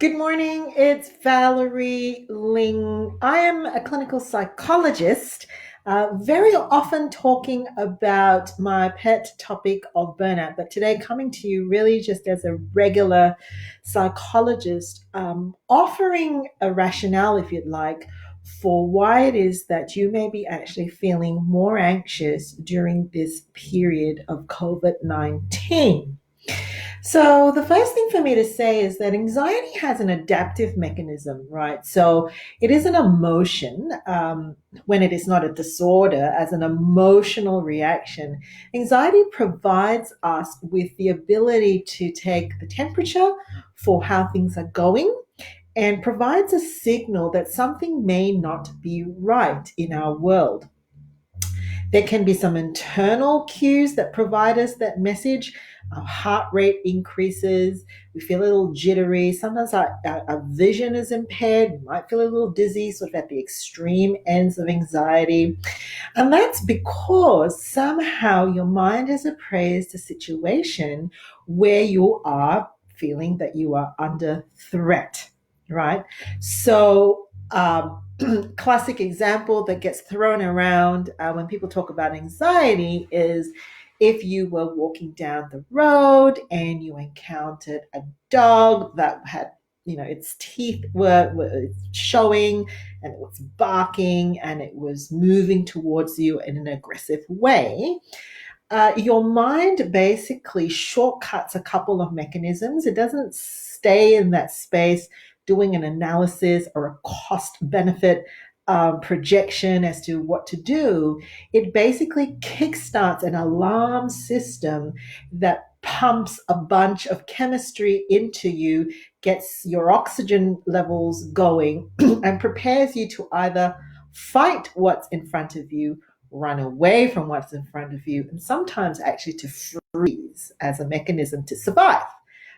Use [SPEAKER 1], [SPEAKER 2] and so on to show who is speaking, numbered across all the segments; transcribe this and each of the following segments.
[SPEAKER 1] Good morning, it's Valerie Ling. I am a clinical psychologist, very often talking about my pet topic of burnout, but today coming to you really just as a regular psychologist, offering a rationale, if you'd like, for why it is that you may be actually feeling more anxious during this period of COVID-19. So, the first thing for me to say is that anxiety has an adaptive mechanism, right? So, it is an emotion when it is not a disorder, as an emotional reaction. Anxiety provides us with the ability to take the temperature for how things are going and provides a signal that something may not be right in our world. There can be some internal cues that provide us that message. Our heart rate increases, we feel a little jittery. Sometimes our vision is impaired, we might feel a little dizzy, sort of at the extreme ends of anxiety. And that's because somehow your mind has appraised a situation where you are feeling that you are under threat, right? So, classic example that gets thrown around when people talk about anxiety is if you were walking down the road and you encountered a dog that had, its teeth were showing and it was barking and it was moving towards you in an aggressive way. Your mind basically shortcuts a couple of mechanisms. It doesn't stay in that space doing an analysis or a cost benefit projection as to what to do. It basically kickstarts an alarm system that pumps a bunch of chemistry into you, gets your oxygen levels going, and prepares you to either fight what's in front of you, run away from what's in front of you, and sometimes actually to freeze as a mechanism to survive.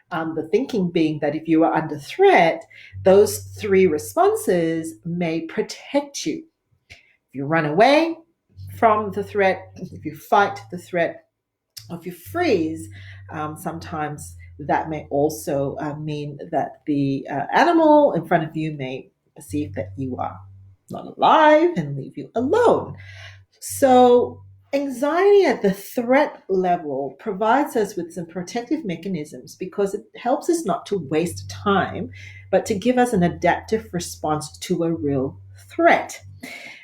[SPEAKER 1] The thinking being that if you are under threat, those three responses may protect you. If you run away from the threat, if you fight the threat, or if you freeze, sometimes that may also mean that the animal in front of you may perceive that you are not alive and leave you alone. So, anxiety at the threat level provides us with some protective mechanisms because it helps us not to waste time, but to give us an adaptive response to a real threat.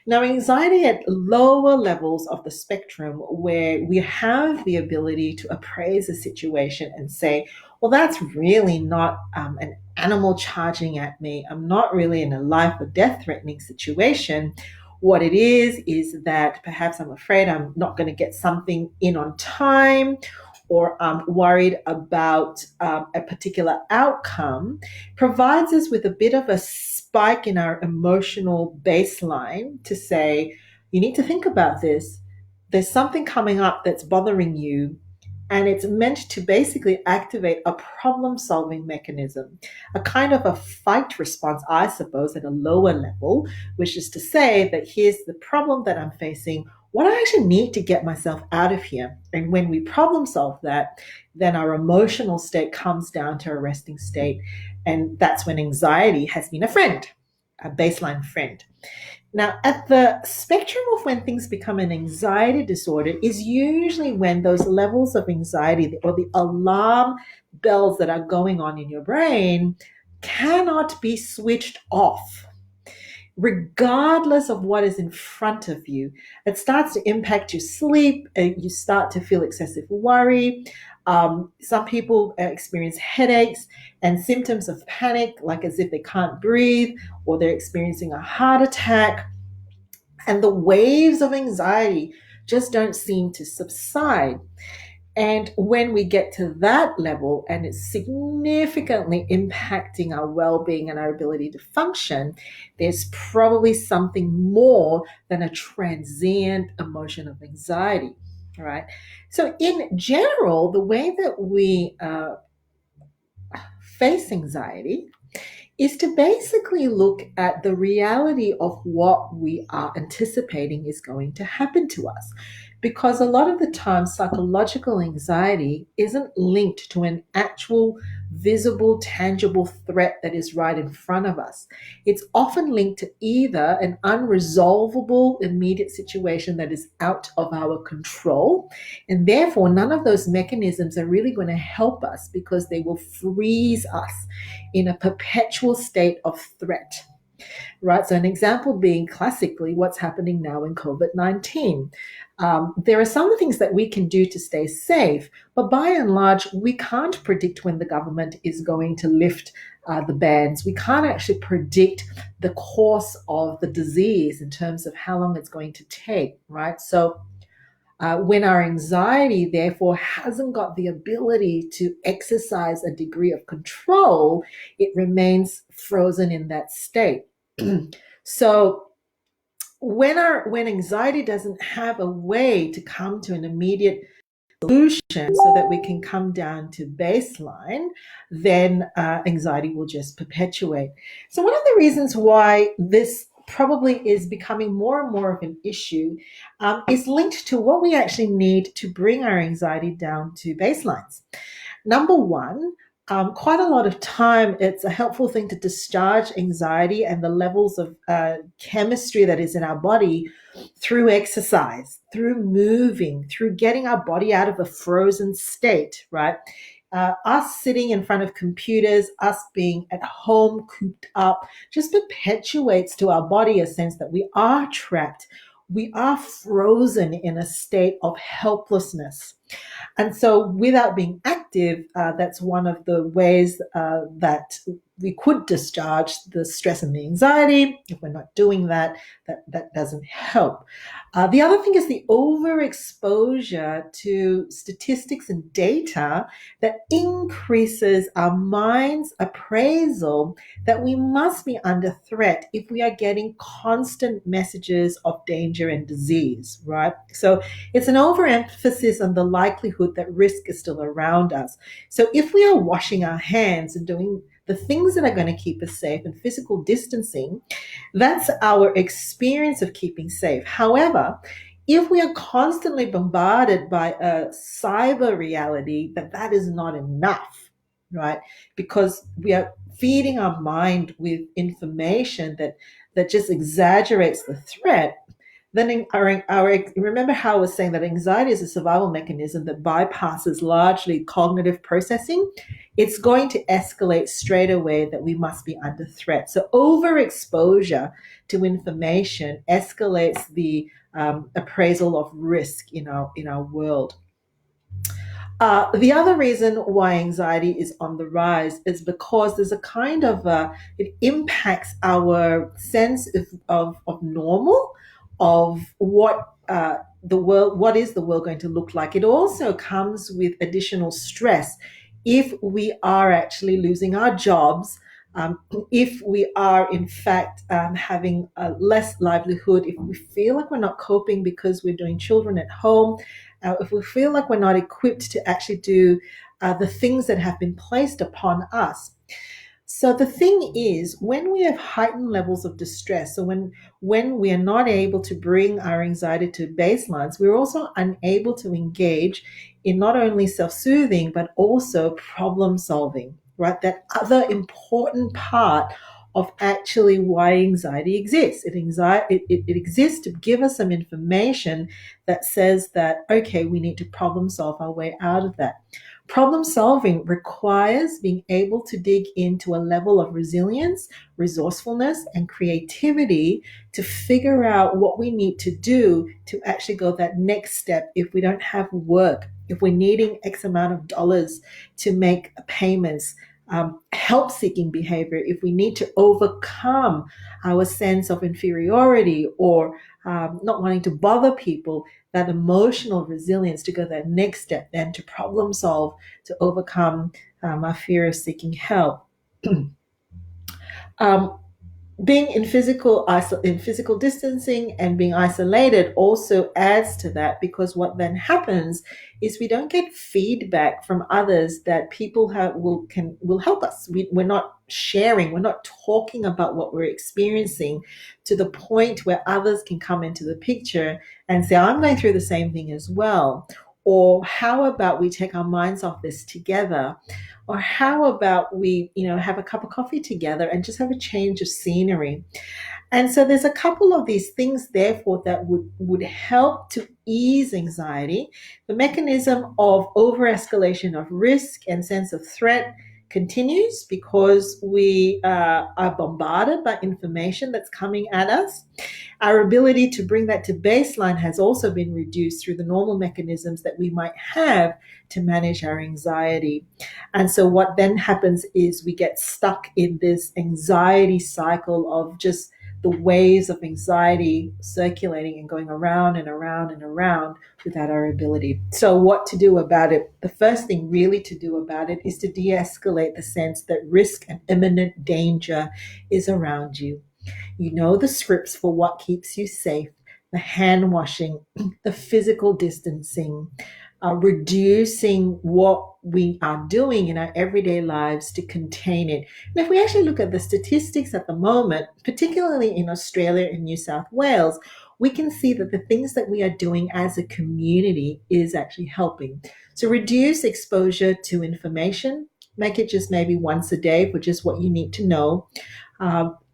[SPEAKER 1] Now, anxiety at lower levels of the spectrum, where we have the ability to appraise a situation and say, well, that's really not an animal charging at me. I'm not really in a life or death threatening situation. What it is that perhaps I'm afraid I'm not going to get something in on time, or I'm worried about a particular outcome, provides us with a bit of a spike in our emotional baseline to say, you need to think about this. There's something coming up that's bothering you. And it's meant to basically activate a problem solving mechanism, a kind of a fight response, I suppose, at a lower level, which is to say that here's the problem that I'm facing. What I actually need to get myself out of here. And when we problem solve that, then our emotional state comes down to a resting state. And that's when anxiety has been a friend, a baseline friend. Now, at the spectrum of when things become an anxiety disorder is usually when those levels of anxiety or the alarm bells that are going on in your brain cannot be switched off regardless of what is in front of you. It starts to impact your sleep. You start to feel excessive worry. Some people experience headaches and symptoms of panic, like as if they can't breathe or they're experiencing a heart attack. And the waves of anxiety just don't seem to subside. And when we get to that level and it's significantly impacting our well being and our ability to function, there's probably something more than a transient emotion of anxiety. All right. So, in general, the way that we face anxiety is to basically look at the reality of what we are anticipating is going to happen to us. Because a lot of the time, psychological anxiety isn't linked to an actual visible, tangible threat that is right in front of us. It's often linked to either an unresolvable immediate situation that is out of our control, and therefore none of those mechanisms are really going to help us because they will freeze us in a perpetual state of threat. Right. So, an example being classically what's happening now in COVID-19. There are some things that we can do to stay safe, but by and large, we can't predict when the government is going to lift the bans. We can't actually predict the course of the disease in terms of how long it's going to take, right? So, when our anxiety, therefore, hasn't got the ability to exercise a degree of control, it remains frozen in that state. So when anxiety doesn't have a way to come to an immediate solution so that we can come down to baseline, then anxiety will just perpetuate. So one of the reasons why this probably is becoming more and more of an issue is linked to what we actually need to bring our anxiety down to baselines. Number one, quite a lot of time, it's a helpful thing to discharge anxiety and the levels of chemistry that is in our body through exercise, through moving, through getting our body out of a frozen state, right? Us sitting in front of computers, us being at home, cooped up, just perpetuates to our body a sense that we are trapped. We are frozen in a state of helplessness. And so, without being active, that's one of the ways that we could discharge the stress and the anxiety. If we're not doing that, that doesn't help. The other thing is the overexposure to statistics and data that increases our mind's appraisal that we must be under threat if we are getting constant messages of danger and disease, right? So it's an overemphasis on the likelihood that risk is still around us. So if we are washing our hands and doing the things that are going to keep us safe and physical distancing, that's our experience of keeping safe. However, if we are constantly bombarded by a cyber reality, that is not enough, right? Because we are feeding our mind with information that just exaggerates the threat. Then remember how I was saying that anxiety is a survival mechanism that bypasses largely cognitive processing. It's going to escalate straight away that we must be under threat. So overexposure to information escalates the appraisal of risk in our world. The other reason why anxiety is on the rise is because there's a kind of it impacts our sense of normal, of what what is the world going to look like. It also comes with additional stress if we are actually losing our jobs, if we are in fact having a less livelihood, if we feel like we're not coping because we're doing children at home, if we feel like we're not equipped to actually do the things that have been placed upon us. So the thing is, when we have heightened levels of distress, so when we are not able to bring our anxiety to baselines, we're also unable to engage in not only self-soothing, but also problem solving, right? That other important part of actually why anxiety exists. It exists to give us some information that says that, okay, we need to problem solve our way out of that. Problem solving requires being able to dig into a level of resilience, resourcefulness, and creativity to figure out what we need to do to actually go that next step if we don't have work, if we're needing X amount of dollars to make payments, help-seeking behavior, if we need to overcome our sense of inferiority or not wanting to bother people, that emotional resilience to go that next step, then to problem solve, to overcome our fear of seeking help. um, Being in physical distancing and being isolated also adds to that, because what then happens is we don't get feedback from others that people will help us. We're not sharing, we're not talking about what we're experiencing to the point where others can come into the picture and say, I'm going through the same thing as well. Or how about we take our minds off this together? Or how about we, have a cup of coffee together and just have a change of scenery? And so there's a couple of these things, therefore, that would help to ease anxiety. The mechanism of over escalation of risk and sense of threat continues because we are bombarded by information that's coming at us. Our ability to bring that to baseline has also been reduced through the normal mechanisms that we might have to manage our anxiety. And so, what then happens is we get stuck in this anxiety cycle of just the waves of anxiety circulating and going around and around and around without our ability. So, what to do about it? The first thing really to do about it is to de escalate the sense that risk and imminent danger is around you. You know the scripts for what keeps you safe: the hand washing, the physical distancing, reducing what we are doing in our everyday lives to contain it. And if we actually look at the statistics at the moment, particularly in Australia and New South Wales, we can see that the things that we are doing as a community is actually helping. So reduce exposure to information, make it just maybe once a day for just what you need to know.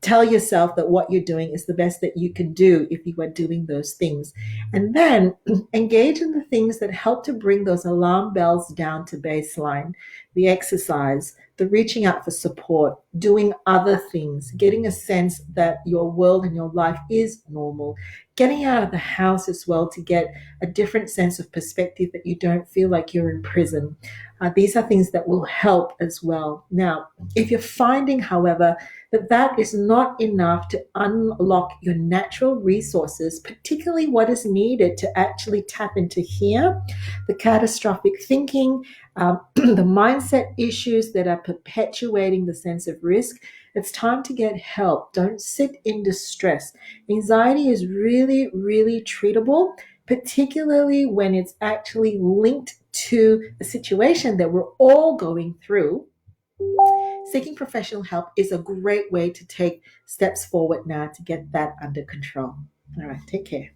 [SPEAKER 1] Tell yourself that what you're doing is the best that you can do if you are doing those things. And then engage in the things that help to bring those alarm bells down to baseline: the exercise, the reaching out for support, doing other things, getting a sense that your world and your life is normal, getting out of the house as well to get a different sense of perspective that you don't feel like you're in prison. These are things that will help as well. Now, if you're finding, however, that is not enough to unlock your natural resources, particularly what is needed to actually tap into here, the catastrophic thinking, the mindset issues that are perpetuating the sense of risk, it's time to get help. Don't sit in distress. Anxiety is really, really treatable, particularly when it's actually linked to a situation that we're all going through. Seeking professional help is a great way to take steps forward now to get that under control. All right, take care.